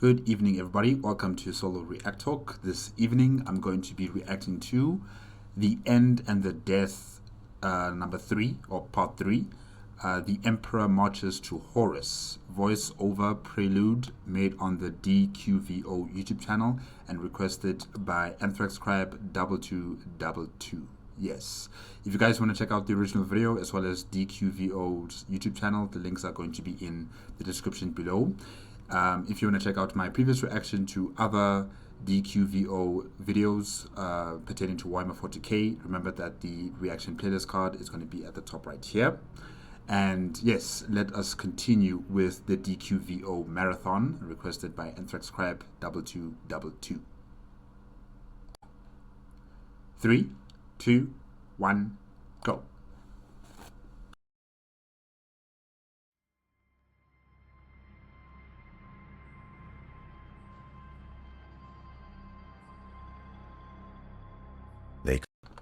Good evening, everybody. Welcome to Solo React Talk. This evening, I'm going to be reacting to The End and the Death, number 3, or part 3. The Emperor Marches to Horus. Voice over Prelude, made on the DQVO YouTube channel and requested by AnthraxCrab2222. Yes. If you guys want to check out the original video as well as DQVO's YouTube channel, the links are going to be in the description below. If you want to check out my previous reaction to other DQVO videos pertaining to Warhammer 40k, remember that the reaction playlist card is going to be at the top right here. And yes, let us continue with the DQVO marathon requested by AnthraxCrab2222. 3, 2, 1, go. They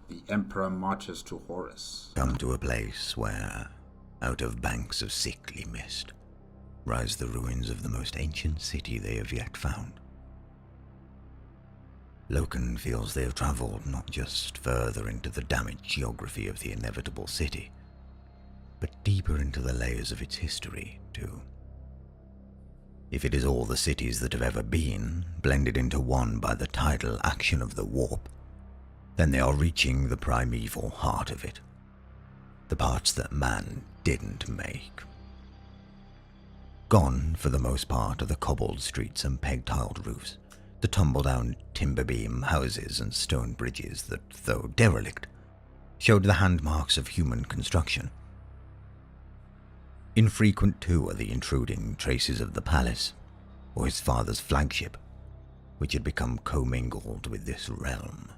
The Emperor marches to Horus. come to a place where, out of banks of sickly mist, rise the ruins of the most ancient city they have yet found. Loken feels they have travelled not just further into the damaged geography of the inevitable city, but deeper into the layers of its history, too. If it is all the cities that have ever been, blended into one by the tidal action of the warp, then they are reaching the primeval heart of it, the parts that man didn't make. Gone, for the most part, are the cobbled streets and peg-tiled roofs, the tumble-down timber beam houses and stone bridges that, though derelict, showed the handmarks of human construction. Infrequent, too, are the intruding traces of the palace, or his father's flagship, which had become commingled with this realm.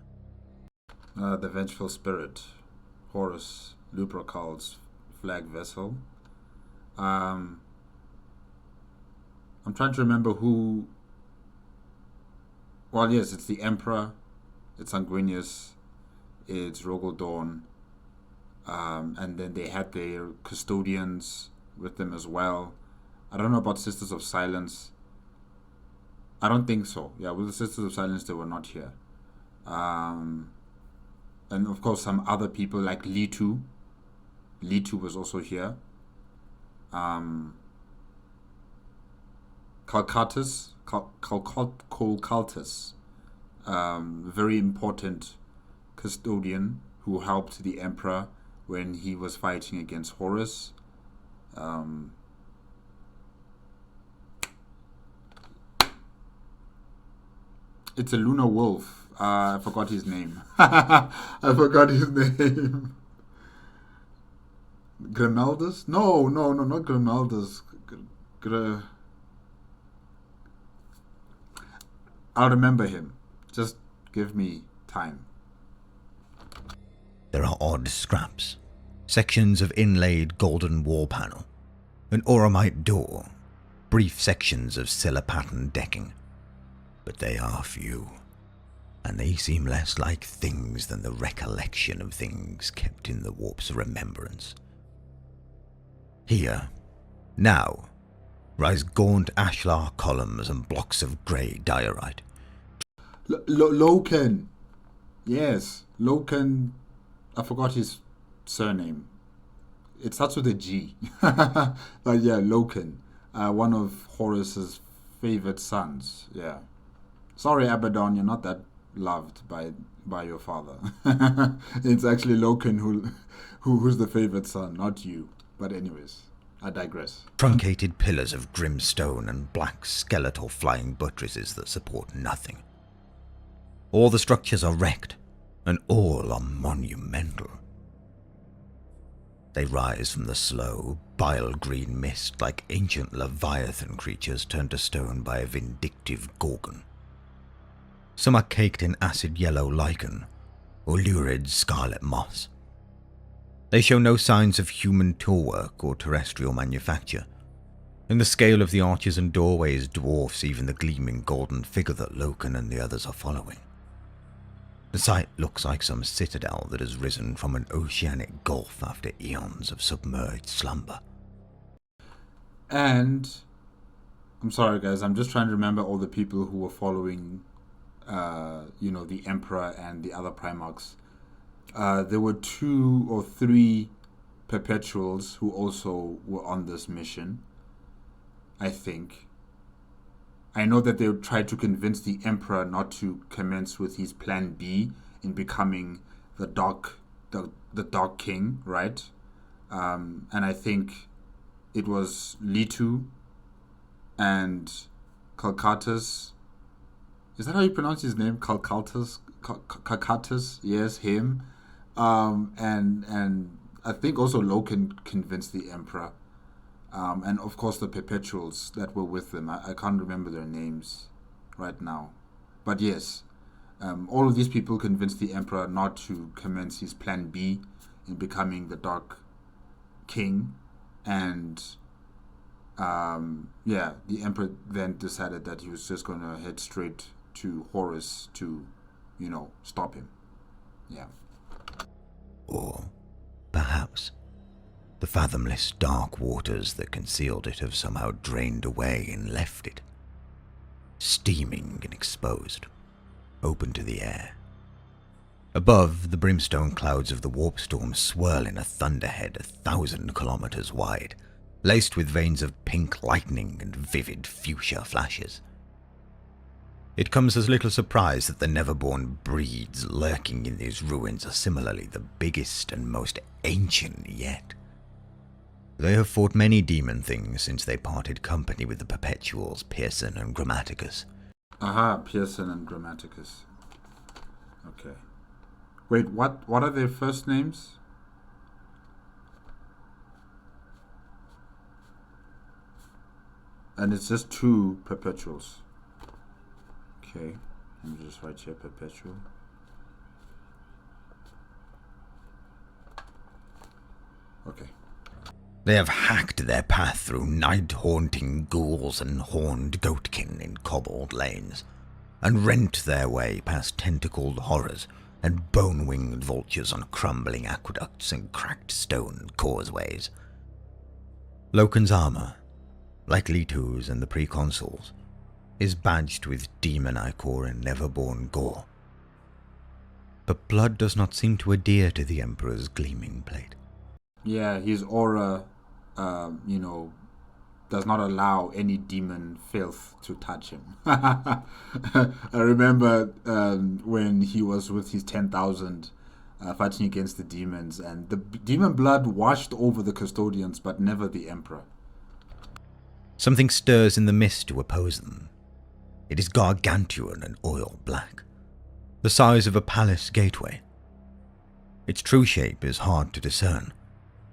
The Vengeful Spirit, Horus, Lupercal's flag vessel. I'm trying to remember who. Well, yes, it's the Emperor, it's Sanguinius, it's Rogaldorn, and then they had their custodians with them as well. I don't know about Sisters of Silence. I don't think so. Yeah, with the Sisters of Silence, they were not here. And of course, some other people like Litu. Litu was also here. Calcatus, very important custodian who helped the Emperor when he was fighting against Horus. It's a lunar wolf. I forgot his name. I forgot his name. Grimaldus? No, not Grimaldus. I'll remember him. Just give me time. There are odd scraps, sections of inlaid golden wall panel, an auramite door, brief sections of Scylla pattern decking, but they are few, and they seem less like things than the recollection of things kept in the warp's remembrance. Here, now, rise gaunt ashlar columns and blocks of grey diorite. Loken. Yes, Loken. I forgot his surname. It starts with a G. But yeah, Loken. One of Horus's favorite sons. Yeah. Sorry, Abaddon, you're not that loved by your father. It's actually Loken who's the favorite son, not you. But anyways, I digress. Truncated pillars of grim stone and black skeletal flying buttresses that support nothing. All the structures are wrecked, and all are monumental. They rise from the slow, bile-green mist like ancient leviathan creatures turned to stone by a vindictive gorgon. Some are caked in acid yellow lichen, or lurid scarlet moss. They show no signs of human toolwork or terrestrial manufacture, and the scale of the arches and doorways dwarfs even the gleaming golden figure that Loken and the others are following. The sight looks like some citadel that has risen from an oceanic gulf after eons of submerged slumber. And I'm sorry, guys. I'm just trying to remember all the people who were following, the Emperor and the other Primarchs. There were 2 or 3 Perpetuals who also were on this mission, I think. I know that they tried to convince the Emperor not to commence with his Plan B in becoming the Dark King, right? And I think it was Litu and Calcatus. Is that how you pronounce his name? Calcatus? Yes, him. And I think also Loken convinced the Emperor. And of course the Perpetuals that were with them. I can't remember their names right now. But yes, all of these people convinced the Emperor not to commence his Plan B in becoming the Dark King. And the Emperor then decided that he was just going to head straight to Horus to, stop him. Yeah. Or perhaps the fathomless dark waters that concealed it have somehow drained away and left it, steaming and exposed, open to the air. Above, the brimstone clouds of the warp storm swirl in a thunderhead 1,000 kilometers wide, laced with veins of pink lightning and vivid fuchsia flashes. It comes as little surprise that the never-born breeds lurking in these ruins are similarly the biggest and most ancient yet. They have fought many demon things since they parted company with the Perpetuals, Pearson and Grammaticus. Aha, Pearson and Grammaticus. Okay. Wait, what are their first names? And it's just 2 Perpetuals. Okay, let me just write here Perpetual. Okay. They have hacked their path through night-haunting ghouls and horned goatkin in cobbled lanes, and rent their way past tentacled horrors and bone-winged vultures on crumbling aqueducts and cracked stone causeways. Loken's armor, like Litu's and the Preconsuls, is badged with demon ichor and never-born gore. But blood does not seem to adhere to the Emperor's gleaming plate. Yeah, his aura, does not allow any demon filth to touch him. I remember when he was with his 10,000 fighting against the demons, and the demon blood washed over the custodians, but never the Emperor. Something stirs in the mist to oppose them. It is gargantuan and oil black, the size of a palace gateway. Its true shape is hard to discern,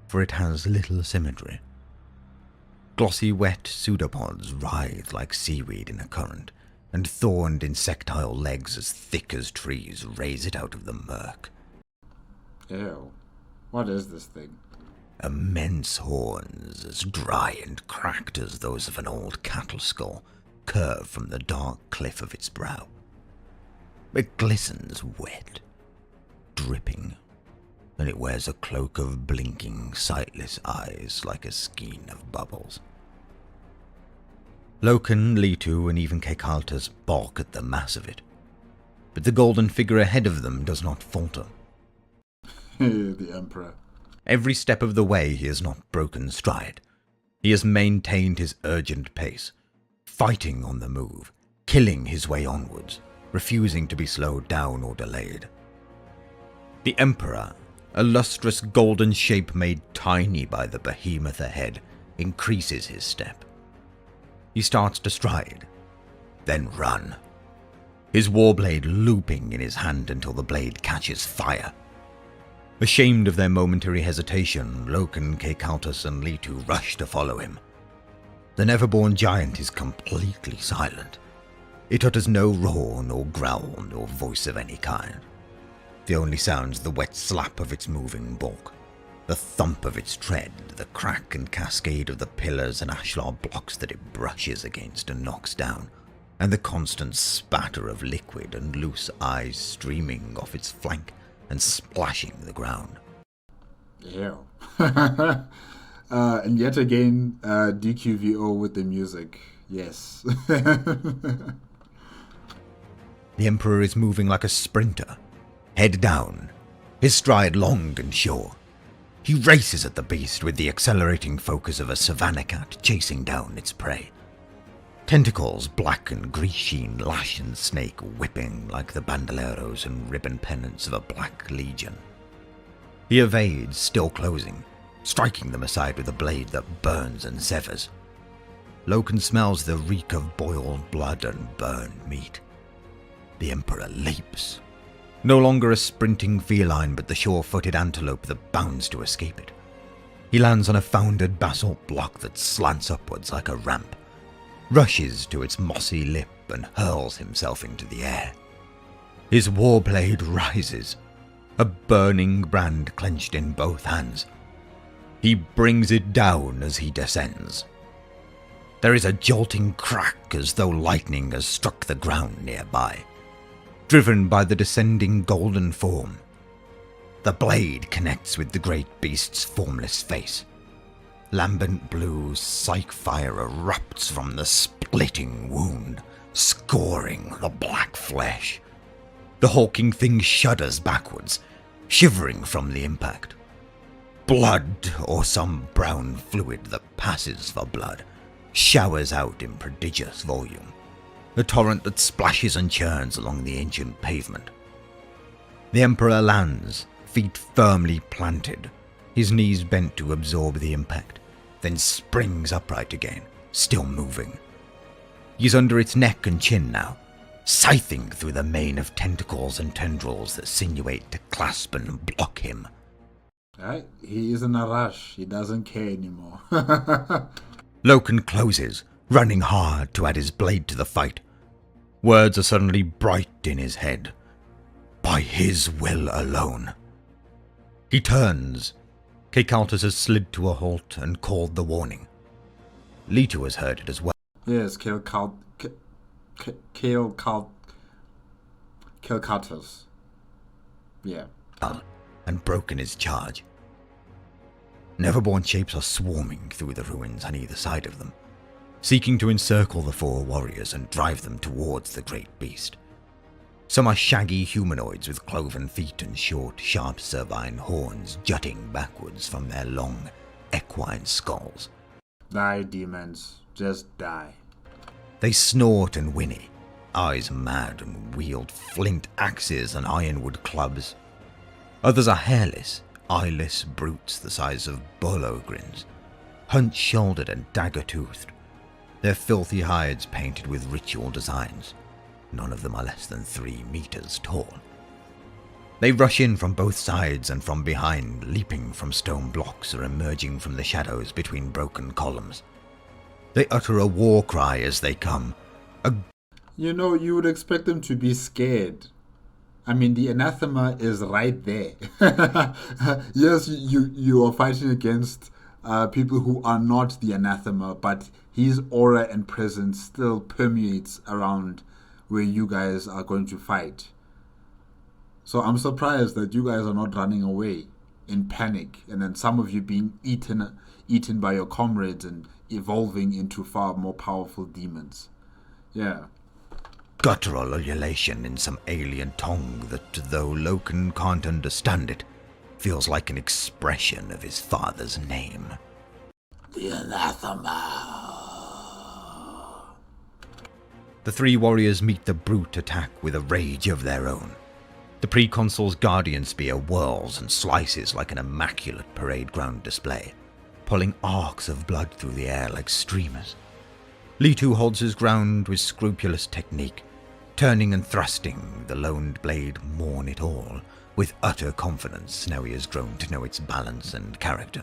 for it has little symmetry. Glossy wet pseudopods writhe like seaweed in a current, and thorned insectile legs as thick as trees raise it out of the murk. Ew. What is this thing? Immense horns, as dry and cracked as those of an old cattle skull, curve from the dark cliff of its brow. It glistens wet, dripping, and it wears a cloak of blinking, sightless eyes like a skein of bubbles. Loken, Litu, and even Kekaltas balk at the mass of it, but the golden figure ahead of them does not falter. The Emperor. Every step of the way he has not broken stride. He has maintained his urgent pace, fighting on the move, killing his way onwards, refusing to be slowed down or delayed. The Emperor, a lustrous golden shape made tiny by the behemoth ahead, increases his step. He starts to stride, then run, his warblade looping in his hand until the blade catches fire. Ashamed of their momentary hesitation, Loken, Kekaltas, and Litu rush to follow him. The never-born giant is completely silent. It utters no roar, nor growl, nor voice of any kind. The only sounds the wet slap of its moving bulk, the thump of its tread, the crack and cascade of the pillars and ashlar blocks that it brushes against and knocks down, and the constant spatter of liquid and loose eyes streaming off its flank and splashing the ground. Ew. And yet again, DQVO with the music. Yes. The Emperor is moving like a sprinter, head down, his stride long and sure. He races at the beast with the accelerating focus of a savannah cat chasing down its prey. Tentacles, black and grease-sheen, lash and snake whipping like the bandoleros and ribbon pennants of a black legion. He evades, still closing, striking them aside with a blade that burns and severs. Loken smells the reek of boiled blood and burned meat. The Emperor leaps. No longer a sprinting feline, but the sure-footed antelope that bounds to escape it. He lands on a founded basalt block that slants upwards like a ramp, rushes to its mossy lip and hurls himself into the air. His warblade rises, a burning brand clenched in both hands. He brings it down as he descends. There is a jolting crack as though lightning has struck the ground nearby, driven by the descending golden form. The blade connects with the great beast's formless face. Lambent blue psych fire erupts from the splitting wound, scoring the black flesh. The hulking thing shudders backwards, shivering from the impact. Blood, or some brown fluid that passes for blood, showers out in prodigious volume, a torrent that splashes and churns along the ancient pavement. The Emperor lands, feet firmly planted, his knees bent to absorb the impact, then springs upright again, still moving. He's under its neck and chin now, scything through the mane of tentacles and tendrils that sinuate to clasp and block him. Right? He is in a rush. He doesn't care anymore. Loken closes, running hard to add his blade to the fight. Words are suddenly bright in his head. By his will alone. He turns. Kekaltus has slid to a halt and called the warning. Leto has heard it as well. Yes, Kekaltus. Yeah. And broken his charge. Neverborn shapes are swarming through the ruins on either side of them, seeking to encircle the four warriors and drive them towards the great beast. Some are shaggy humanoids with cloven feet and short, sharp cervine horns jutting backwards from their long, equine skulls. Die, demons. Just die. They snort and whinny, eyes mad, and wield flint axes and ironwood clubs. Others are hairless, eyeless brutes the size of bologrins, hunch-shouldered and dagger-toothed, their filthy hides painted with ritual designs. None of them are less than 3 meters tall. They rush in from both sides and from behind, leaping from stone blocks or emerging from the shadows between broken columns. They utter a war cry as they come. You know, you would expect them to be scared. I mean, the anathema is right there. Yes, you are fighting against people who are not the anathema, but his aura and presence still permeates around where you guys are going to fight. So I'm surprised that you guys are not running away in panic, and then some of you being eaten by your comrades and evolving into far more powerful demons. Yeah. Guttural ululation in some alien tongue that, though Loken can't understand it, feels like an expression of his father's name. The anathema. The 3 warriors meet the brute attack with a rage of their own. The Preconsul's guardian spear whirls and slices like an immaculate parade ground display, pulling arcs of blood through the air like streamers. Leto holds his ground with scrupulous technique, turning and thrusting, the loaned blade mourn it all, with utter confidence now he has grown to know its balance and character.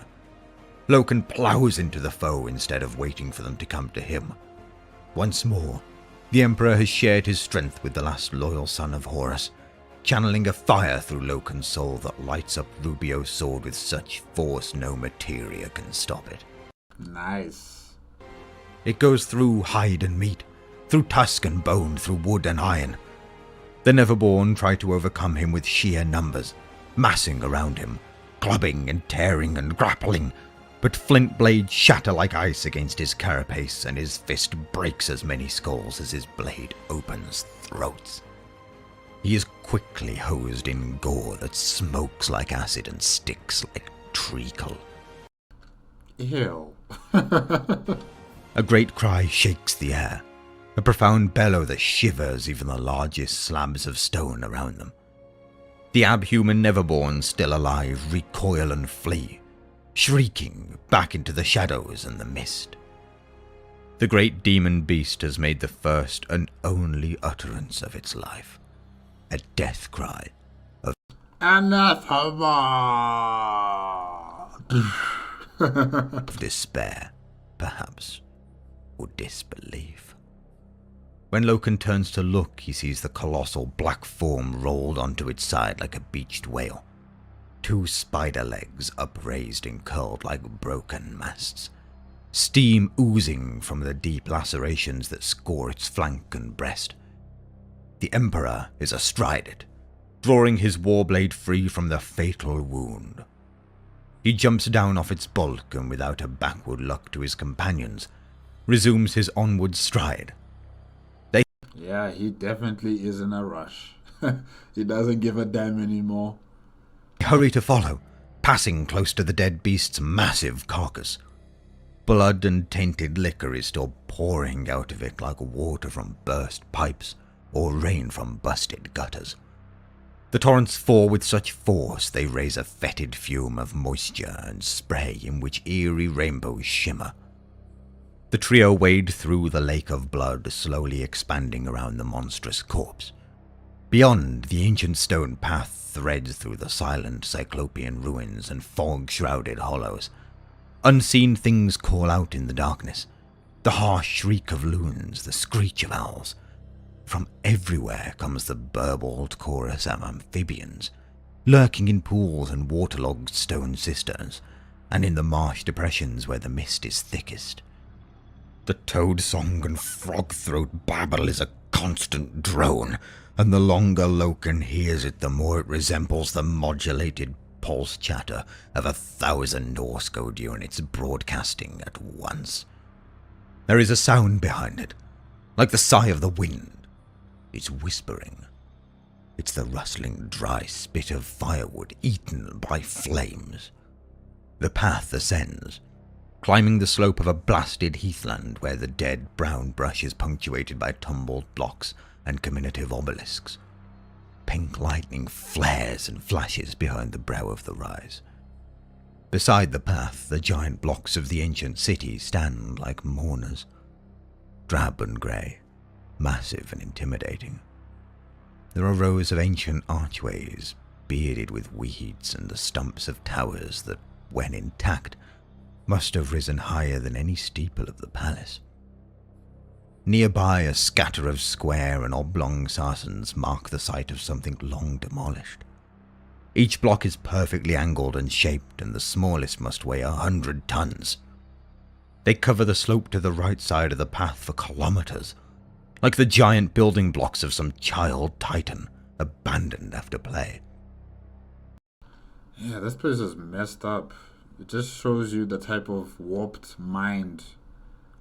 Loken plows into the foe instead of waiting for them to come to him. Once more, the Emperor has shared his strength with the last loyal son of Horus, channeling a fire through Loken's soul that lights up Rubio's sword with such force no materia can stop it. Nice. It goes through hide and meat, through tusk and bone, through wood and iron. The Neverborn try to overcome him with sheer numbers, massing around him, clubbing and tearing and grappling, but flint blades shatter like ice against his carapace, and his fist breaks as many skulls as his blade opens throats. He is quickly hosed in gore that smokes like acid and sticks like treacle. Ew. A great cry shakes the air, a profound bellow that shivers even the largest slabs of stone around them. The abhuman Neverborn, still alive, recoil and flee, shrieking back into the shadows and the mist. The great demon beast has made the first and only utterance of its life, a death cry of Anathema! of despair, perhaps, or disbelief. When Loken turns to look, he sees the colossal black form rolled onto its side like a beached whale, two spider legs upraised and curled like broken masts, steam oozing from the deep lacerations that score its flank and breast. The Emperor is astride it, drawing his warblade free from the fatal wound. He jumps down off its bulk and, without a backward look to his companions, resumes his onward stride. Yeah, he definitely is in a rush. He doesn't give a damn anymore. They hurry to follow, passing close to the dead beast's massive carcass. Blood and tainted liquor is still pouring out of it like water from burst pipes or rain from busted gutters. The torrents fall with such force they raise a fetid fume of moisture and spray in which eerie rainbows shimmer. The trio wade through the lake of blood, slowly expanding around the monstrous corpse. Beyond, the ancient stone path threads through the silent cyclopean ruins and fog-shrouded hollows. Unseen things call out in the darkness, the harsh shriek of loons, the screech of owls. From everywhere comes the burbled chorus of amphibians, lurking in pools and waterlogged stone cisterns, and in the marsh depressions where the mist is thickest. The toad song and frog throat babble is a constant drone, and the longer Loken hears it, the more it resembles the modulated pulse chatter of 1,000 Norse code units broadcasting at once. There is a sound behind it, like the sigh of the wind. It's whispering. It's the rustling dry spit of firewood eaten by flames. The path ascends, climbing the slope of a blasted heathland where the dead brown brush is punctuated by tumbled blocks and commemorative obelisks. Pink lightning flares and flashes behind the brow of the rise. Beside the path, the giant blocks of the ancient city stand like mourners, drab and grey, massive and intimidating. There are rows of ancient archways, bearded with weeds, and the stumps of towers that, when intact, must have risen higher than any steeple of the palace. Nearby, a scatter of square and oblong sarcens mark the site of something long demolished. Each block is perfectly angled and shaped, and the smallest must weigh 100 tons. They cover the slope to the right side of the path for kilometers, like the giant building blocks of some child titan abandoned after play. Yeah, this place is messed up. It just shows you the type of warped mind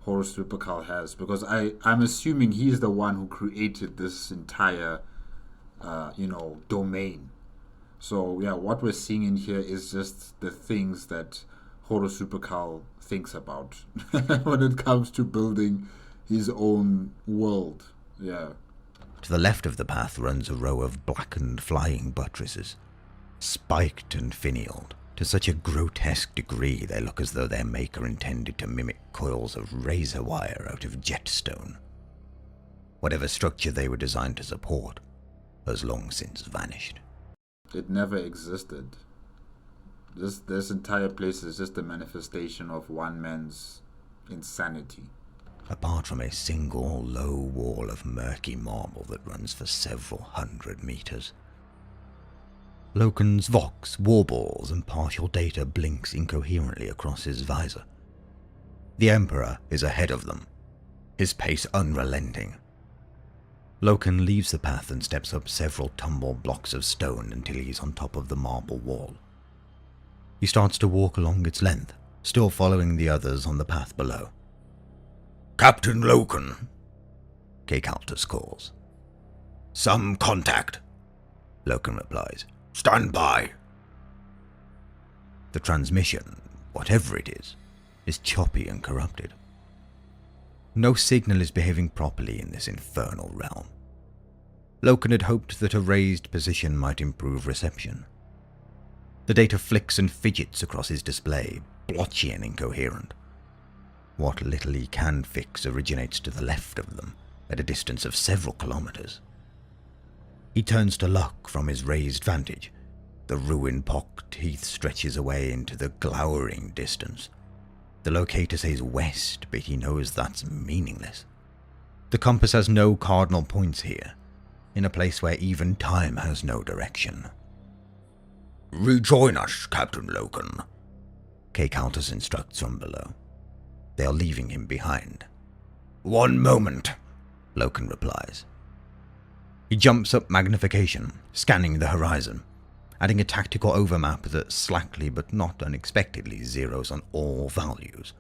Horus Lupercal has, because I'm assuming he's the one who created this entire, domain. So yeah, what we're seeing in here is just the things that Horus Lupercal thinks about when it comes to building his own world. Yeah. To the left of the path runs a row of blackened flying buttresses, spiked and finialed, to such a grotesque degree they look as though their maker intended to mimic coils of razor wire out of jetstone. Whatever structure they were designed to support has long since vanished. It never existed. This entire place is just a manifestation of one man's insanity. Apart from a single low wall of murky marble that runs for several hundred meters. Loken's vox warbles and partial data blinks incoherently across his visor. The Emperor is ahead of them, his pace unrelenting. Loken leaves the path and steps up several tumbled blocks of stone until he's on top of the marble wall. He starts to walk along its length, still following the others on the path below. "Captain Loken," Kekaltus calls. "Some contact," Loken replies. "Stand by." The transmission, whatever it is choppy and corrupted. No signal is behaving properly in this infernal realm. Loken had hoped that a raised position might improve reception. The data flicks and fidgets across his display, blotchy and incoherent. What little he can fix originates to the left of them, at a distance of several kilometers. He turns to look from his raised vantage. The ruin-pocked heath stretches away into the glowering distance. The locator says west, but he knows that's meaningless. The compass has no cardinal points here, in a place where even time has no direction. "Rejoin us, Captain Loken," Kekaltus instructs from below. They are leaving him behind. "1 moment," Loken replies. He jumps up magnification, scanning the horizon, adding a tactical overmap that slackly but not unexpectedly zeroes on all values.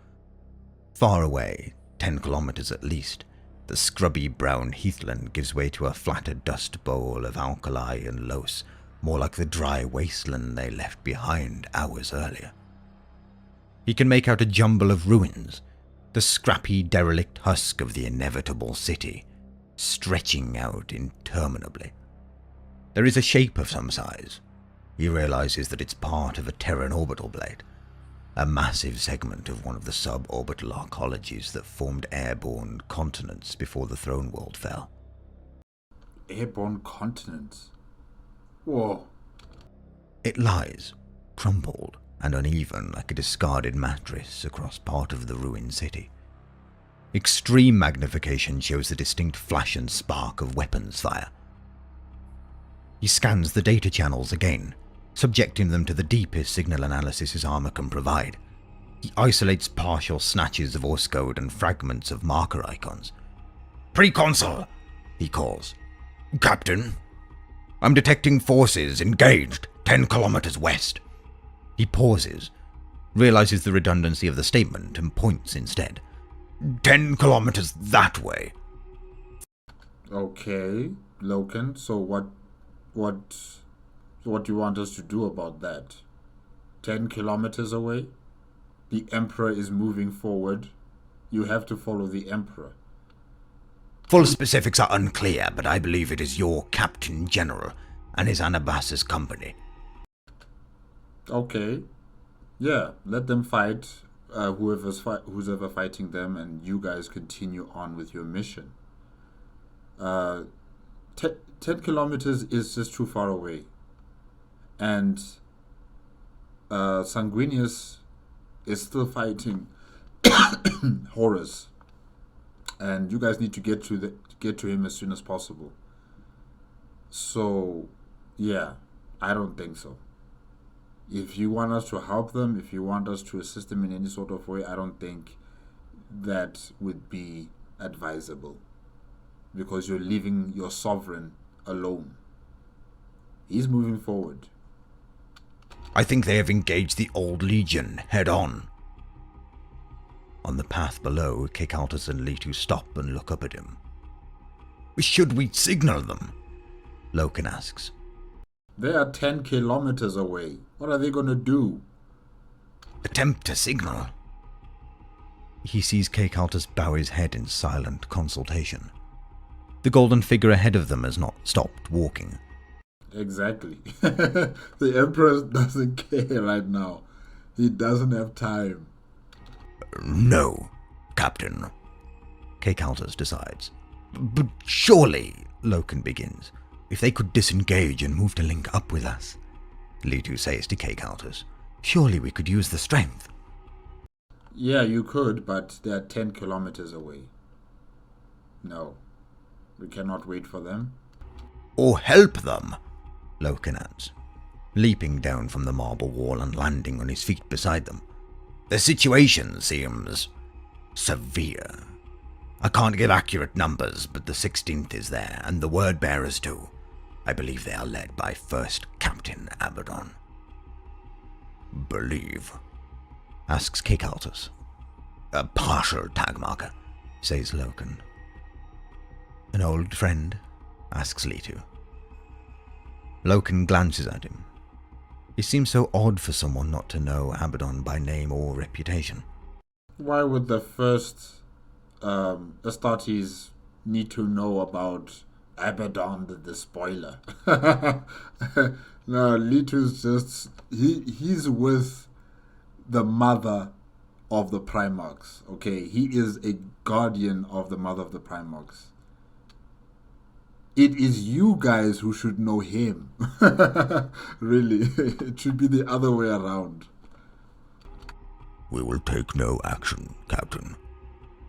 Far away, 10 kilometers at least, the scrubby brown heathland gives way to a flatter dust bowl of alkali and loess, more like the dry wasteland they left behind hours earlier. He can make out a jumble of ruins, the scrappy derelict husk of the inevitable city, stretching out interminably. There is a shape of some size. He realizes that it's part of a Terran orbital blade, a massive segment of one of the suborbital arcologies that formed airborne continents before the throne world fell. Airborne continents? Whoa. It lies, crumpled and uneven like a discarded mattress across part of the ruined city. Extreme magnification shows the distinct flash and spark of weapons fire. He scans the data channels again, subjecting them to the deepest signal analysis his armor can provide. He isolates partial snatches of Orse code and fragments of marker icons. "Pre-console," he calls. "Captain, I'm detecting forces engaged 10 kilometers west." He pauses, realizes the redundancy of the statement, and points instead. 10 kilometers that way." Okay, Loken, so what do you want us to do about that? 10 kilometers away? The Emperor is moving forward. You have to follow the Emperor. "Full specifics are unclear, but I believe it is your Captain General and his Anabasis company." Okay. Yeah, let them fight. Who's ever fighting them, and you guys continue on with your mission. 10 kilometers is just too far away. And Sanguinius is still fighting Horus. And you guys need to get to him as soon as possible. So, yeah, I don't think so. If you want us to help them, if you want us to assist them in any sort of way, I don't think that would be advisable, because you're leaving your sovereign alone. He's moving forward. "I think they have engaged the Old Legion head on." On the path below, Kekaltus and Litu stop and look up at him. "Should we signal them?" Loken asks. They are 10 kilometers away. What are they going to do? "Attempt to signal." He sees Kekaltus bow his head in silent consultation. The golden figure ahead of them has not stopped walking. Exactly. The Emperor doesn't care right now. He doesn't have time. "No, Captain," Kekaltus decides. "But surely," Loken begins, "if they could disengage and move to link up with us," Litu says to Kekaltus, "surely we could use the strength." Yeah, you could, but they're 10 kilometers away. No, we cannot wait for them. "Or help them," Loken adds, leaping down from the marble wall and landing on his feet beside them. "The situation seems severe. I can't give accurate numbers, but the 16th is there, and the word bearers too. I believe they are led by First Captain Abaddon." "Believe," asks Kikaltus. A partial tag marker, says Loken. An old friend, asks Litu. Loken glances at him. It seems so odd for someone not to know Abaddon by name or reputation. Why would the first Astartes need to know about Abaddon the spoiler? No, Litu's just he's with the mother of the Primarchs. Okay, he is a guardian of the mother of the Primarchs. It is you guys who should know him. Really, it should be the other way around. We will take no action, Captain,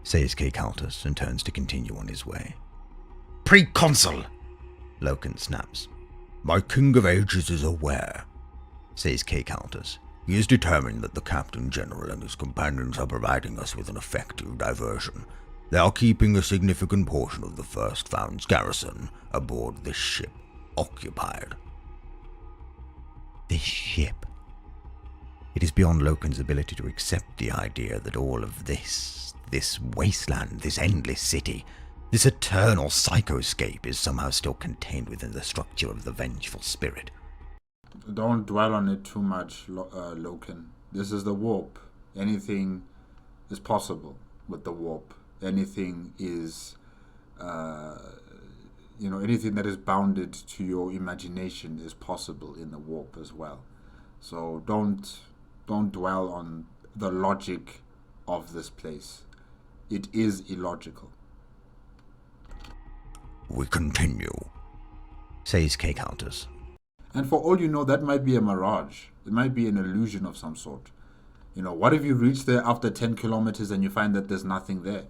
says Kikaltus and turns to continue on his way. Preconsul! Loken snaps. My King of Ages is aware, says Kikaltus. He is determined that the Captain General and his companions are providing us with an effective diversion. They are keeping a significant portion of the First Found's garrison aboard this ship, occupied. This ship? It is beyond Loken's ability to accept the idea that all of this wasteland, this endless city, this eternal psychoscape is somehow still contained within the structure of the vengeful spirit. Don't dwell on it too much, Loken. This is the warp. Anything is possible with the warp. Anything is, anything that is bounded to your imagination is possible in the warp as well. So don't dwell on the logic of this place. It is illogical. We continue, says Kikaltus. And for all you know, that might be a mirage. It might be an illusion of some sort. What if you reach there after 10 kilometers and you find that there's nothing there?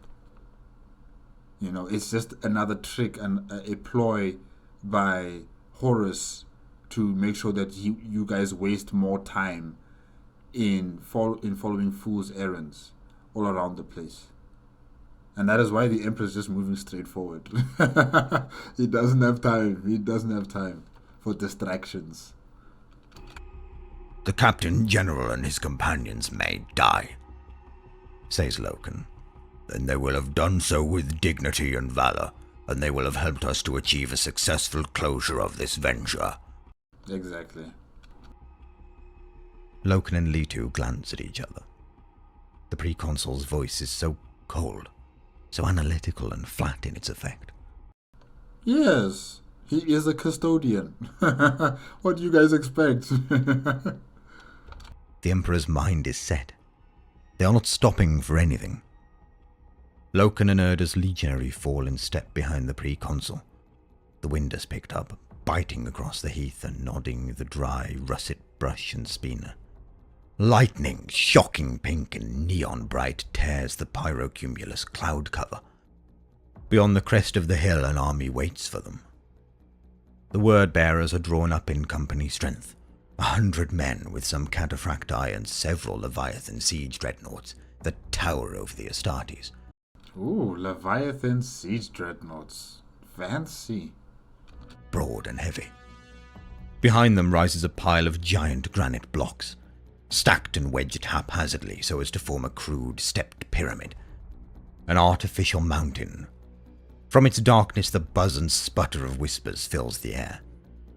It's just another trick and a ploy by Horus to make sure that you guys waste more time in following fool's errands all around the place. And that is why the Emperor is just moving straight forward. He doesn't have time. He doesn't have time for distractions. The Captain General and his companions may die, says Loken. Then they will have done so with dignity and valor, and they will have helped us to achieve a successful closure of this venture. Exactly. Loken and Litu glance at each other. The Preconsul's voice is so cold, so analytical and flat in its effect. Yes, he is a custodian. What do you guys expect? The Emperor's mind is set. They are not stopping for anything. Loken and Erda's legionary fall in step behind the Preconsul. The wind has picked up, biting across the heath and nodding the dry, russet brush and spina. Lightning, shocking pink and neon bright, tears the pyrocumulus cloud cover. Beyond the crest of the hill, an army waits for them. The word-bearers are drawn up in company strength. 100 men with some cataphracti and several Leviathan siege dreadnoughts that tower over the Astartes. Ooh, Leviathan siege dreadnoughts. Fancy. Broad and heavy. Behind them rises a pile of giant granite blocks, stacked and wedged haphazardly so as to form a crude stepped pyramid. An artificial mountain. From its darkness the buzz and sputter of whispers fills the air.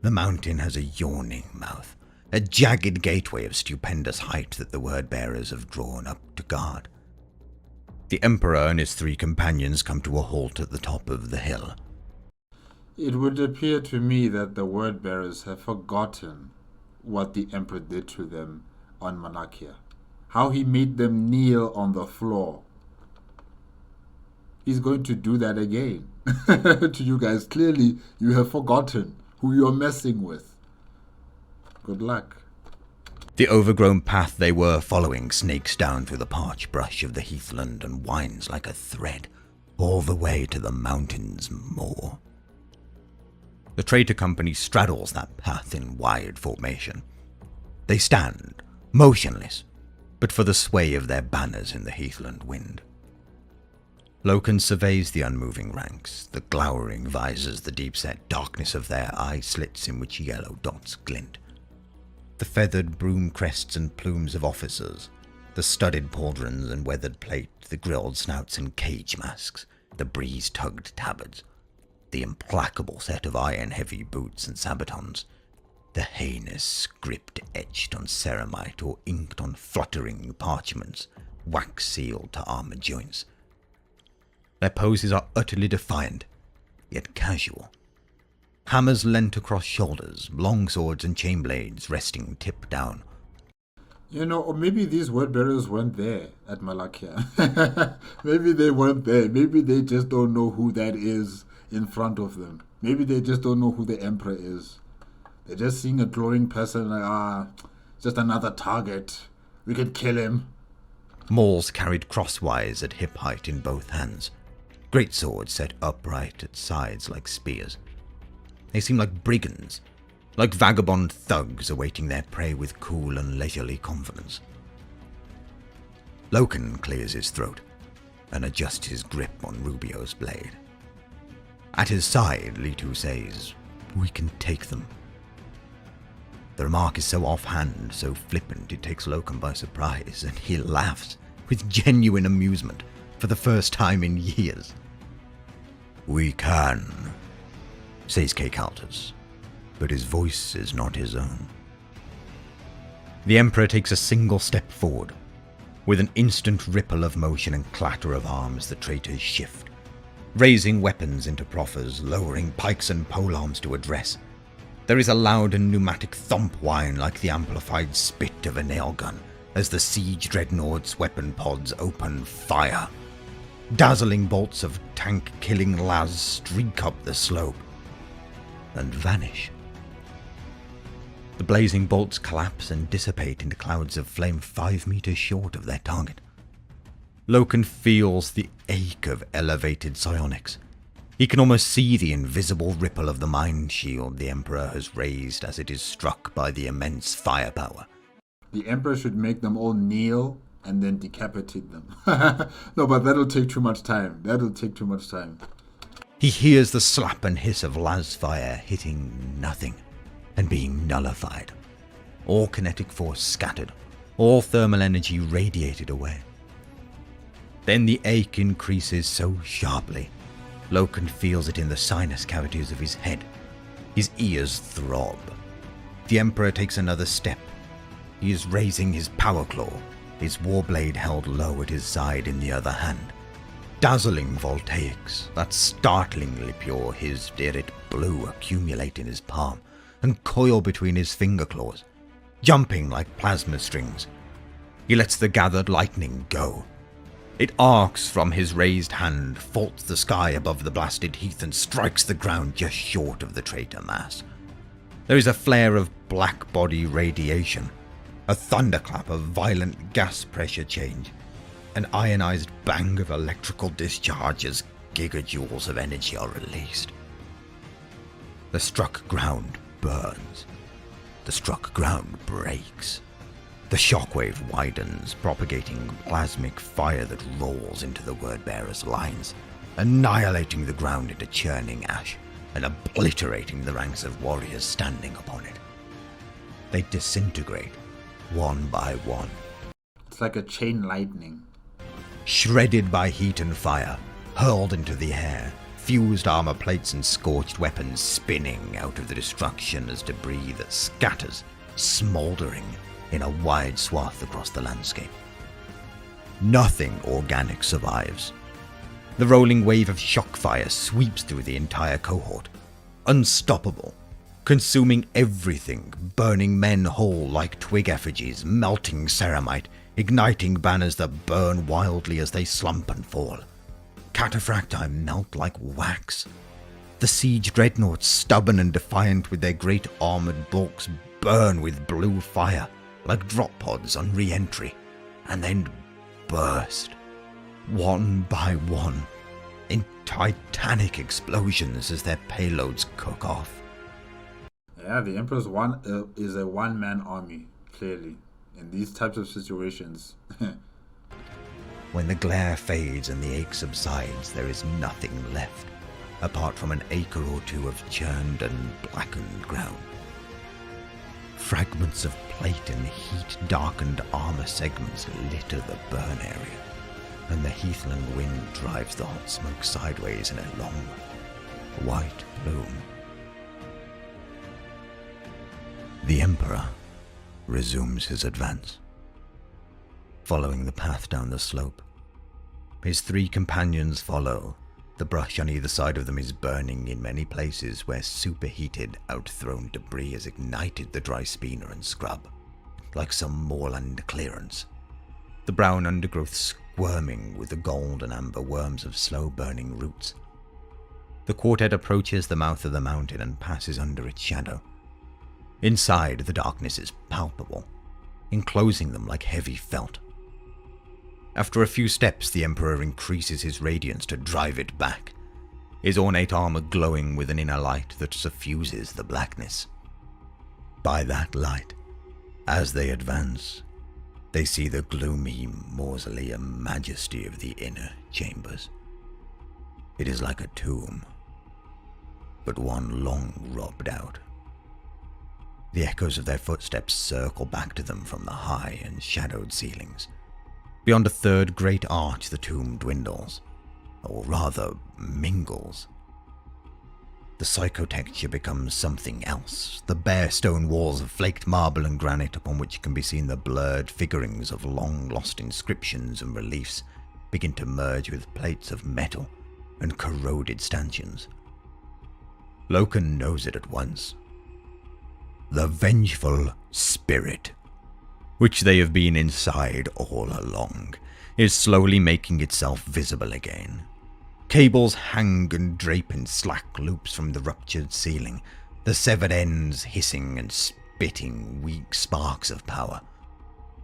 The mountain has a yawning mouth, a jagged gateway of stupendous height that the word-bearers have drawn up to guard. The Emperor and his 3 companions come to a halt at the top of the hill. It would appear to me that the word-bearers have forgotten what the Emperor did to them on Monarchia. How he made them kneel on the floor. He's going to do that again to you guys. Clearly, you have forgotten who you're messing with. Good luck. The overgrown path they were following snakes down through the parch brush of the heathland and winds like a thread, all the way to the mountain's moor. The traitor company straddles that path in wide formation. They stand, motionless, but for the sway of their banners in the heathland wind. Loken surveys the unmoving ranks, the glowering visors, the deep-set darkness of their eye slits in which yellow dots glint. The feathered broom crests and plumes of officers, The studded pauldrons and weathered plate, the grilled snouts and cage masks, the breeze-tugged tabards, the implacable set of iron-heavy boots and sabatons, the heinous script etched on ceramite or inked on fluttering parchments, wax-sealed to armor joints. Their poses are utterly defiant, yet casual. Hammers leant across shoulders, long swords and chain blades resting tip down. You know, or maybe these word bearers weren't there at Malakia. Maybe they weren't there. Maybe they just don't know who that is in front of them. Maybe they just don't know who the emperor is. They're just seeing a glowing person like, just another target. We could kill him. Mauls carried crosswise at hip height in both hands, great swords set upright at sides like spears. They seem like brigands, like vagabond thugs awaiting their prey with cool and leisurely confidence. Loken clears his throat and adjusts his grip on Rubio's blade. At his side, Litu says, "We can take them." The remark is so offhand, so flippant, it takes Loken by surprise, and he laughs with genuine amusement for the first time in years. "We can," says Kekaltus, but his voice is not his own. The Emperor takes a single step forward. With an instant ripple of motion and clatter of arms, the traitors shift, raising weapons into proffers, lowering pikes and polearms to address. There is a loud and pneumatic thump whine like the amplified spit of a nail gun as the siege dreadnought's weapon pods open fire. Dazzling bolts of tank-killing las streak up the slope and vanish. The blazing bolts collapse and dissipate into clouds of flame 5 meters short of their target. Loken feels the ache of elevated psionics. He can almost see the invisible ripple of the mind shield the Emperor has raised as it is struck by the immense firepower. The Emperor should make them all kneel and then decapitate them. No, but that'll take too much time. He hears the slap and hiss of las fire hitting nothing and being nullified. All kinetic force scattered, all thermal energy radiated away. Then the ache increases so sharply, Loken feels it in the sinus cavities of his head. His ears throb. The Emperor takes another step. He is raising his power claw, his warblade held low at his side in the other hand. Dazzling voltaics, that startlingly pure Hizdirit blue accumulate in his palm and coil between his finger claws, jumping like plasma strings. He lets the gathered lightning go. It arcs from his raised hand, faults the sky above the blasted heath, and strikes the ground just short of the traitor mass. There is a flare of black body radiation, a thunderclap of violent gas pressure change, an ionized bang of electrical discharge as gigajoules of energy are released. The struck ground burns. The struck ground breaks. The shockwave widens, propagating plasmic fire that rolls into the word-bearer's lines, annihilating the ground into churning ash and obliterating the ranks of warriors standing upon it. They disintegrate, one by one. It's like a chain lightning. Shredded by heat and fire, hurled into the air, fused armor plates and scorched weapons spinning out of the destruction as debris that scatters, smoldering in a wide swath across the landscape. Nothing organic survives. The rolling wave of shock fire sweeps through the entire cohort, unstoppable, consuming everything, burning men whole like twig effigies, melting ceramite, igniting banners that burn wildly as they slump and fall. Cataphracti melt like wax. The siege dreadnoughts, stubborn and defiant with their great armored bulks, burn with blue fire like drop pods on re-entry, and then burst, one by one, in titanic explosions as their payloads cook off. Yeah, the Emperor's is a one-man army, clearly, in these types of situations. When the glare fades and the ache subsides, there is nothing left, apart from an acre or two of churned and blackened ground. Fragments of plate and heat-darkened armor segments litter the burn area, and the heathland wind drives the hot smoke sideways in a long, white plume. The Emperor resumes his advance, following the path down the slope. His 3 companions follow. The brush on either side of them is burning in many places where superheated, outthrown debris has ignited the dry spina and scrub, like some moorland clearance. The brown undergrowth squirming with the gold and amber worms of slow-burning roots. The quartet approaches the mouth of the mountain and passes under its shadow. Inside, the darkness is palpable, enclosing them like heavy felt. After a few steps, the Emperor increases his radiance to drive it back, his ornate armor glowing with an inner light that suffuses the blackness. By that light, as they advance, they see the gloomy mausoleum majesty of the inner chambers. It is like a tomb, but one long robbed out. The echoes of their footsteps circle back to them from the high and shadowed ceilings. Beyond a third great arch, the tomb dwindles, or rather, mingles. The psychotexture becomes something else, the bare stone walls of flaked marble and granite upon which can be seen the blurred figurings of long-lost inscriptions and reliefs begin to merge with plates of metal and corroded stanchions. Loken knows it at once. The vengeful spirit, which they have been inside all along, is slowly making itself visible again. Cables hang and drape in slack loops from the ruptured ceiling, the severed ends hissing and spitting weak sparks of power.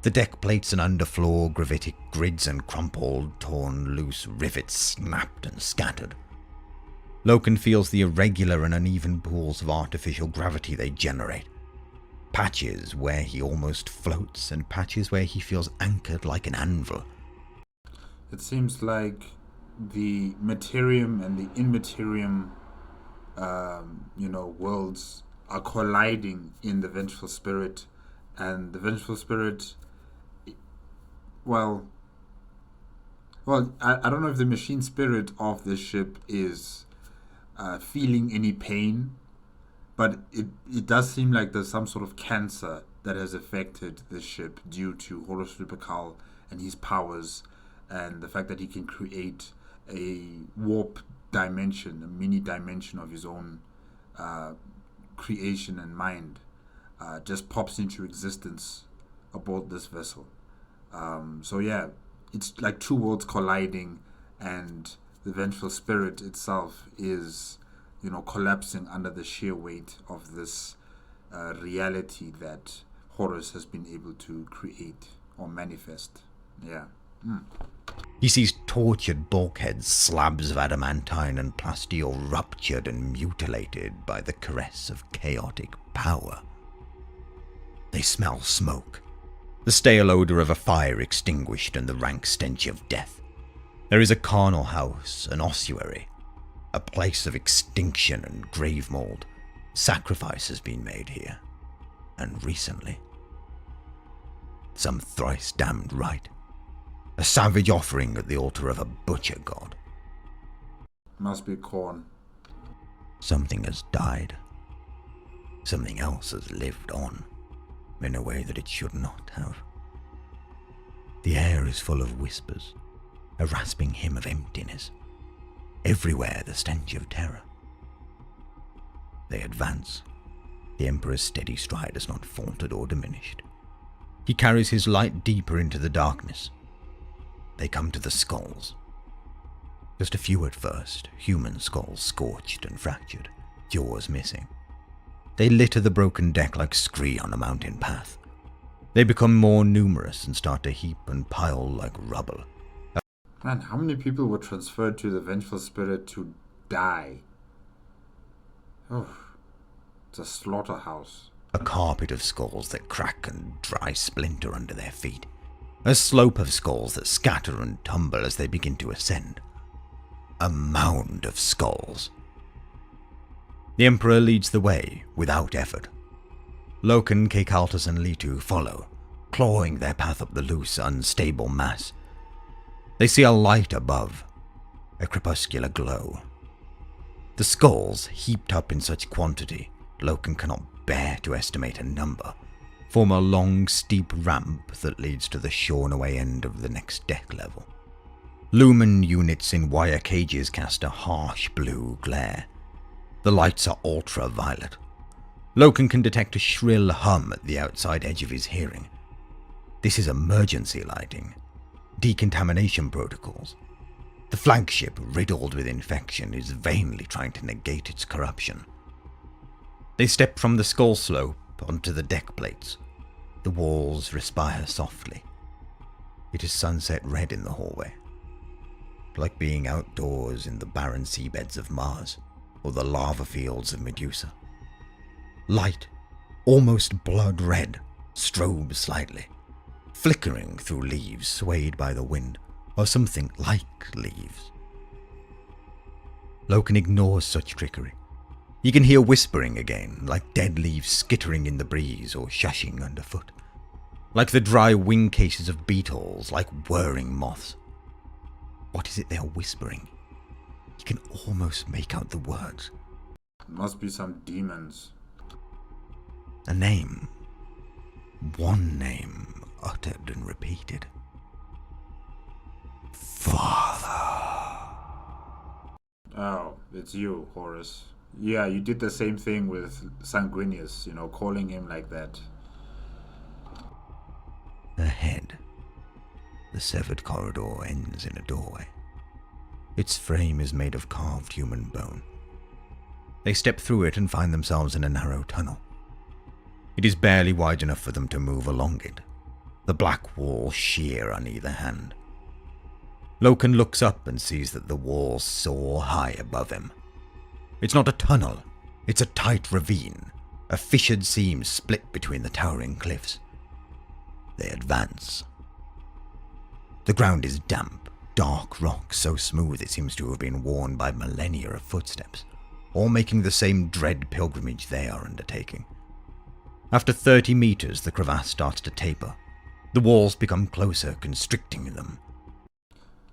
The deck plates and underfloor gravitic grids and crumpled, torn loose rivets snapped and scattered. Loken feels the irregular and uneven pools of artificial gravity they generate. Patches where he almost floats, and patches where he feels anchored like an anvil. It seems like the materium and the immaterium, worlds are colliding in the vengeful spirit, and the vengeful spirit, I don't know if the machine spirit of this ship is feeling any pain. But it does seem like there's some sort of cancer that has affected the ship due to Horus Lupercal and his powers, and the fact that he can create a warp dimension, a mini dimension of his own creation and mind, just pops into existence aboard this vessel. It's like 2 worlds colliding, and the vengeful spirit itself is collapsing under the sheer weight of this reality that Horus has been able to create or manifest. Yeah. He sees tortured bulkheads, slabs of adamantine and plasteel ruptured and mutilated by the caress of chaotic power. They smell smoke, the stale odor of a fire extinguished and the rank stench of death. There is a carnal house, an ossuary, a place of extinction and grave mold. Sacrifice has been made here, and recently. Some thrice damned rite. A savage offering at the altar of a butcher god. Must be corn. Something has died. Something else has lived on, in a way that it should not have. The air is full of whispers, a rasping hymn of emptiness. Everywhere the stench of terror. They advance. The Emperor's steady stride has not faltered or diminished. He carries his light deeper into the darkness. They come to the skulls. Just a few at first, human skulls scorched and fractured, jaws missing. They litter the broken deck like scree on a mountain path. They become more numerous and start to heap and pile like rubble. Man, how many people were transferred to the vengeful spirit to die? Oh, it's a slaughterhouse. A carpet of skulls that crack and dry splinter under their feet. A slope of skulls that scatter and tumble as they begin to ascend. A mound of skulls. The Emperor leads the way without effort. Loken, Kekaltas and Litu follow, clawing their path up the loose, unstable mass. They see a light above, a crepuscular glow. The skulls, heaped up in such quantity, Loken cannot bear to estimate a number, form a long, steep ramp that leads to the shorn-away end of the next deck level. Lumen units in wire cages cast a harsh blue glare. The lights are ultraviolet. Loken can detect a shrill hum at the outside edge of his hearing. This is emergency lighting, decontamination protocols. The flagship, riddled with infection, is vainly trying to negate its corruption. They step from the skull slope onto the deck plates. The walls respire softly. It is sunset red in the hallway, like being outdoors in the barren seabeds of Mars or the lava fields of Medusa. Light, almost blood red, strobes slightly, flickering through leaves swayed by the wind, or something like leaves. Loken ignores such trickery. He can hear whispering again, like dead leaves skittering in the breeze or shushing underfoot, like the dry wing cases of beetles, like whirring moths. What is it they are whispering? He can almost make out the words. It must be some demons. A name. One name, uttered and repeated. Father. Oh, it's you, Horus. Yeah, you did the same thing with Sanguinius, calling him like that. Ahead, the severed corridor ends in a doorway. Its frame is made of carved human bone. They step through it and find themselves in a narrow tunnel. It is barely wide enough for them to move along it, the black wall sheer on either hand. Loken looks up and sees that the walls soar high above him. It's not a tunnel, it's a tight ravine, a fissured seam split between the towering cliffs. They advance. The ground is damp, dark rock so smooth it seems to have been worn by millennia of footsteps, all making the same dread pilgrimage they are undertaking. After 30 meters, the crevasse starts to taper. The walls become closer, constricting them.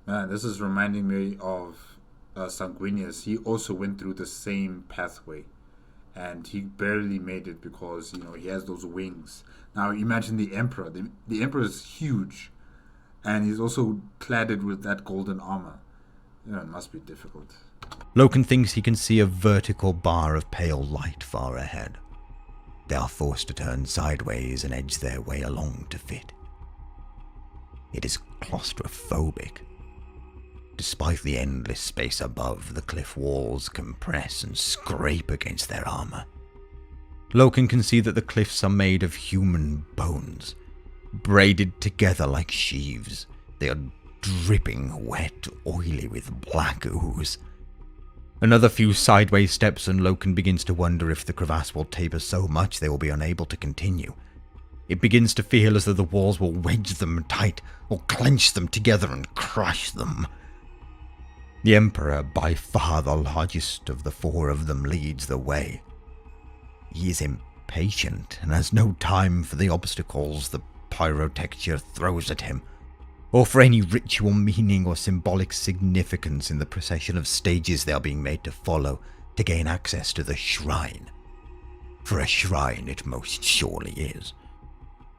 Man, this is reminding me of Sanguinius. He also went through the same pathway, and he barely made it because he has those wings. Now imagine the Emperor. The Emperor is huge, and he's also cladded with that golden armor. It must be difficult. Loken thinks he can see a vertical bar of pale light far ahead. They are forced to turn sideways and edge their way along to fit. It is claustrophobic. Despite the endless space above, the cliff walls compress and scrape against their armor. Loken can see that the cliffs are made of human bones, braided together like sheaves. They are dripping wet, oily with black ooze. Another few sideways steps and Loken begins to wonder if the crevasse will taper so much they will be unable to continue. It begins to feel as though the walls will wedge them tight or clench them together and crush them. The Emperor, by far the largest of the four of them, leads the way. He is impatient and has no time for the obstacles the pyrotexture throws at him, or for any ritual meaning or symbolic significance in the procession of stages they are being made to follow to gain access to the shrine. For a shrine it most surely is.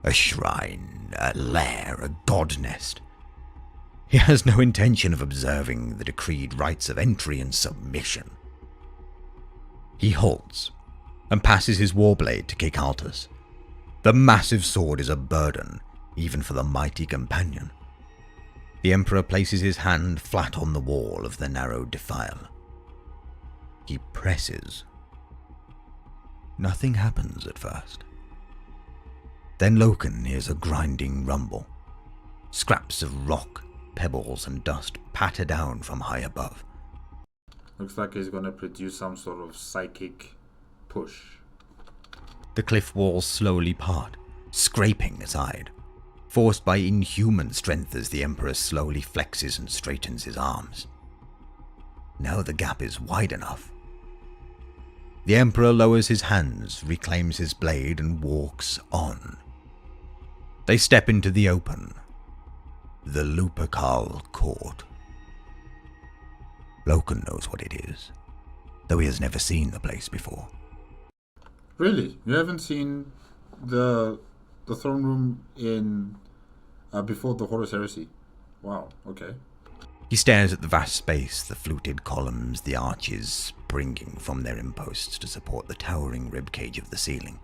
A shrine, a lair, a god nest. He has no intention of observing the decreed rites of entry and submission. He halts and passes his warblade to Kekaltas. The massive sword is a burden, even for the mighty companion. The Emperor places his hand flat on the wall of the narrow defile. He presses. Nothing happens at first. Then Loken hears a grinding rumble. Scraps of rock, pebbles and dust patter down from high above. Looks like he's going to produce some sort of psychic push. The cliff walls slowly part, scraping aside, forced by inhuman strength as the Emperor slowly flexes and straightens his arms. Now the gap is wide enough. The Emperor lowers his hands, reclaims his blade, and walks on. They step into the open. The Lupercal Court. Loken knows what it is, though he has never seen the place before. Really? You haven't seen the throne room in before the Horus heresy? Wow, okay. He stares at the vast space, the fluted columns, the arches springing from their imposts to support the towering ribcage of the ceiling.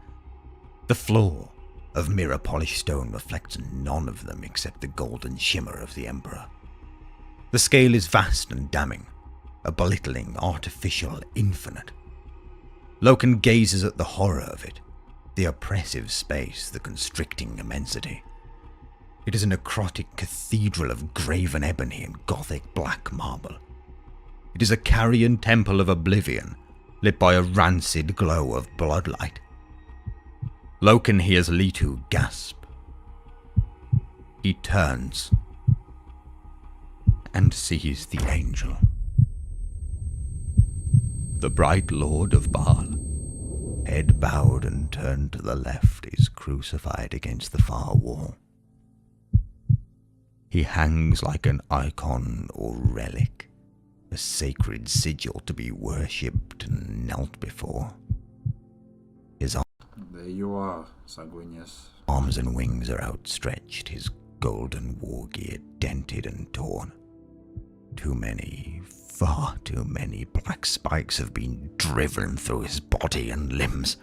The floor of mirror-polished stone reflects none of them except the golden shimmer of the Emperor. The scale is vast and damning, a belittling, artificial, infinite. Loken gazes at the horror of it, the oppressive space, the constricting immensity. It is a necrotic cathedral of graven ebony and gothic black marble. It is a carrion temple of oblivion, lit by a rancid glow of bloodlight. Loken hears Litu gasp. He turns and sees the angel. The bright lord of Baal, head bowed and turned to the left, is crucified against the far wall. He hangs like an icon or relic, a sacred sigil to be worshipped and knelt before. His There you are, Sanguinius. arms and wings are outstretched, his golden war gear dented and torn. Too many, far too many black spikes have been driven through his body and limbs.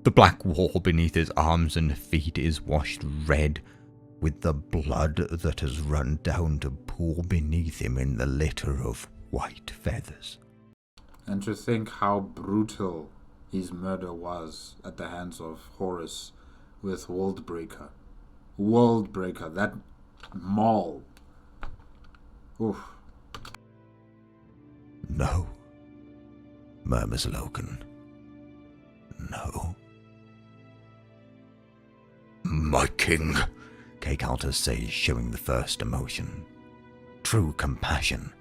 The black wall beneath his arms and feet is washed red with the blood that has run down to pool beneath him in the litter of white feathers. And to think how brutal his murder was at the hands of Horus with Worldbreaker. Worldbreaker, that maul. Oof. No, murmurs Loken. No. My king, Caecaltus says, showing the first emotion, true compassion,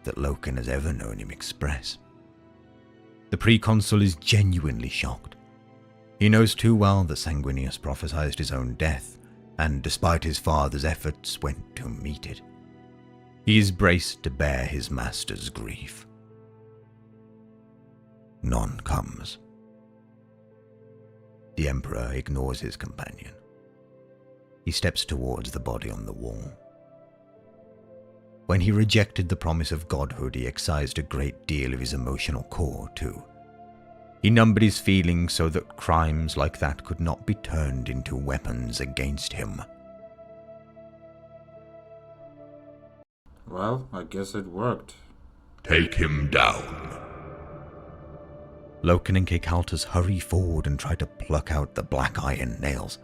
that Loken has ever known him express. The preconsul is genuinely shocked. He knows too well that Sanguinius prophesied his own death, and despite his father's efforts, went to meet it. He is braced to bear his master's grief. None comes. The Emperor ignores his companion. He steps towards the body on the wall. When he rejected the promise of godhood, he excised a great deal of his emotional core, too. He numbered his feelings so that crimes like that could not be turned into weapons against him. Well, I guess it worked. Take him down. Loken and Caecaltus hurry forward and try to pluck out the black iron nails.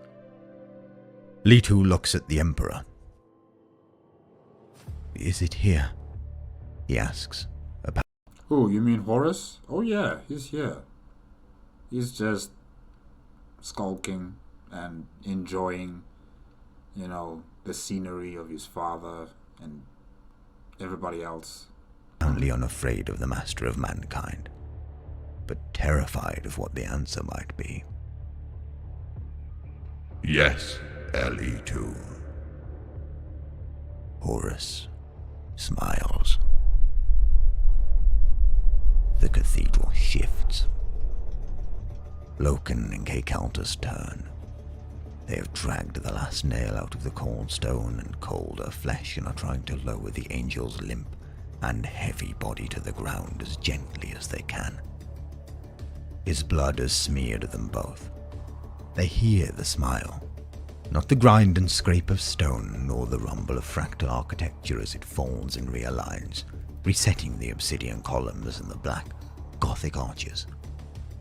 Litu looks at the Emperor. Is it here? He asks. Oh, you mean Horus? Oh yeah, he's here. He's just skulking and enjoying, the scenery of his father and everybody else. Only unafraid of the master of mankind, but terrified of what the answer might be. Yes, Ellie too. Horus smiles. The cathedral shifts. Loken and Caecaltus turn. They have dragged the last nail out of the cold stone and colder flesh and are trying to lower the angel's limp and heavy body to the ground as gently as they can. His blood has smeared them both. They hear the smile, not the grind and scrape of stone, nor the rumble of fractal architecture as it folds and realigns, resetting the obsidian columns and the black, gothic arches.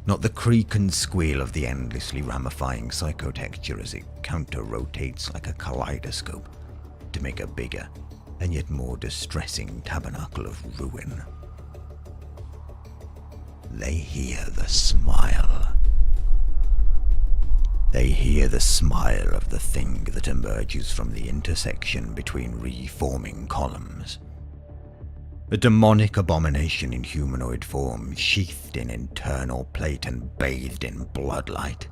Not the creak and squeal of the endlessly ramifying psychotexture as it counter-rotates like a kaleidoscope to make a bigger and yet more distressing tabernacle of ruin. They hear the smile. They hear the smile of the thing that emerges from the intersection between reforming columns. A demonic abomination in humanoid form, sheathed in internal plate and bathed in bloodlight.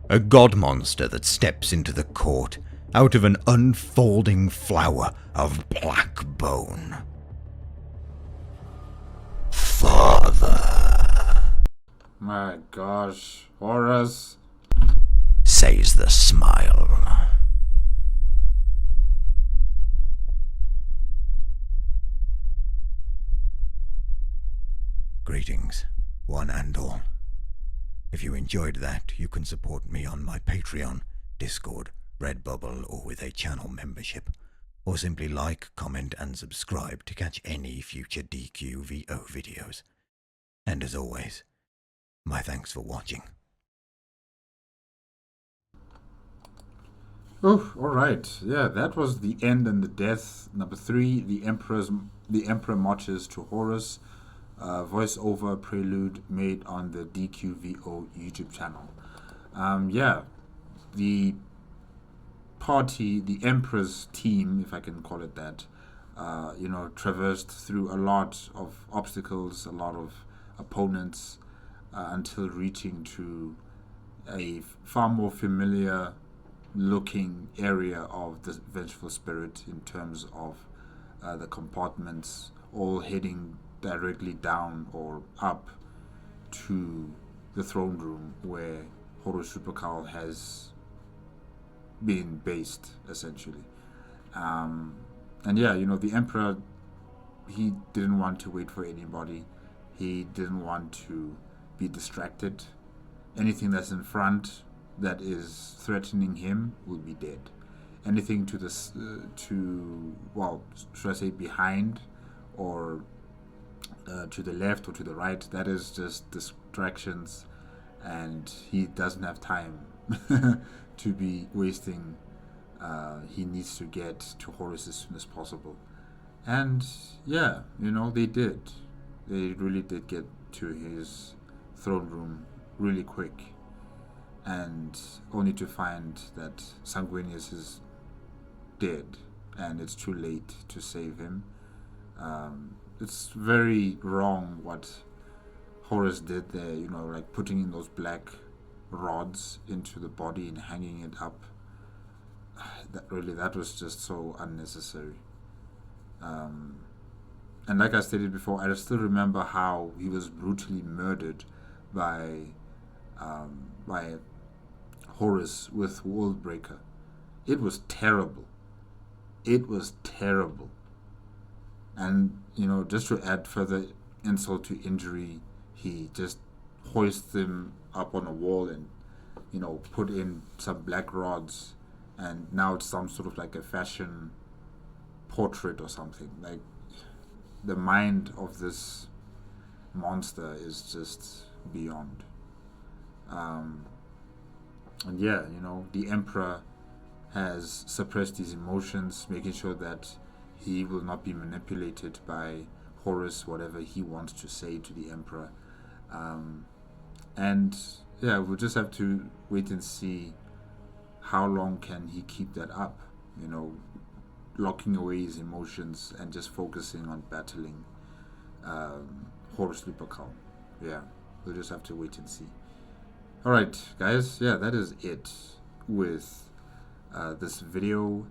A god monster that steps into the court out of an unfolding flower of black bone. Father, My gosh, Horus. says the smile. Greetings, one and all. If you enjoyed that, you can support me on my Patreon, Discord, Redbubble, or with a channel membership, or simply like, comment, and subscribe to catch any future DQVO videos. And as always, my thanks for watching. Oh, all right. Yeah, that was The End and the Death. Number 3, The Emperor Marches to Horus. Voiceover prelude made on the DQVO YouTube channel. Yeah, the party, the Emperor's team, if I can call it that, traversed through a lot of obstacles, a lot of opponents, until reaching to a far more familiar looking area of the Vengeful Spirit in terms of the compartments, all heading directly down or up to the throne room where Horus Supercal has been based, essentially. And yeah, the Emperor, he didn't want to wait for anybody. He didn't want to be distracted. Anything that's in front that is threatening him will be dead. Anything to this, should I say behind, or to the left or to the right, that is just distractions, and he doesn't have time to be wasting. He needs to get to Horus as soon as possible. And yeah, they did. They really did get to his throne room really quick, and only to find that Sanguinius is dead, and it's too late to save him. It's very wrong what Horus did there, like putting in those black rods into the body and hanging it up. That was just so unnecessary. And like I stated before, I still remember how he was brutally murdered by Horus with Worldbreaker. It was terrible. It was terrible. And, just to add further insult to injury, he just hoists him up on a wall and, put in some black rods, and now it's some sort of like a fashion portrait or something. Like, the mind of this monster is just beyond. And yeah, the Emperor has suppressed his emotions, making sure that he will not be manipulated by Horus, whatever he wants to say to the Emperor. And yeah, we'll just have to wait and see how long can he keep that up, locking away his emotions and just focusing on battling Horus Lupercal. Yeah, we'll just have to wait and see. Alright, guys, yeah, that is it with this video.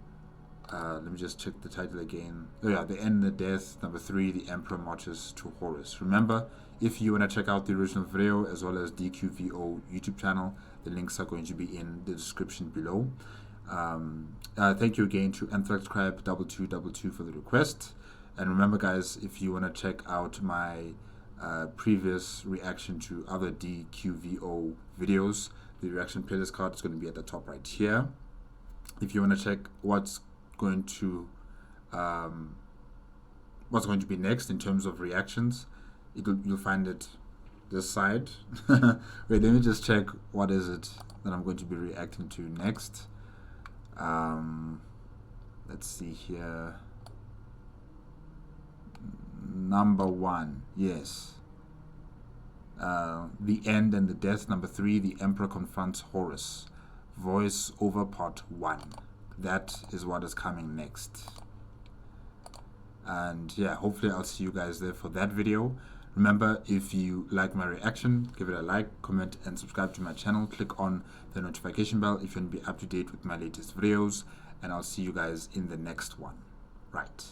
Let me just check the title again. Oh yeah, The End and the Death, number 3, The Emperor Marches to Horus. Remember, if you want to check out the original video as well as DQVO YouTube channel, the links are going to be in the description below. Thank you again to AnthraxCrab2222 for the request. And remember, guys, if you want to check out my previous reaction to other DQVO videos, the reaction playlist card is going to be at the top right here. If you want to check what's going to be next in terms of reactions, you'll find it this side. Wait, let me just check what is it that I'm going to be reacting to next. Let's see here. Number 1, yes. The End and the Death, number 3, The Emperor Confronts Horus. Voice over part 1. That is what is coming next. And yeah, hopefully I'll see you guys there for that video. Remember, if you like my reaction, give it a like, comment, and subscribe to my channel. Click on the notification bell if you want to be up to date with my latest videos. And I'll see you guys in the next one. Right.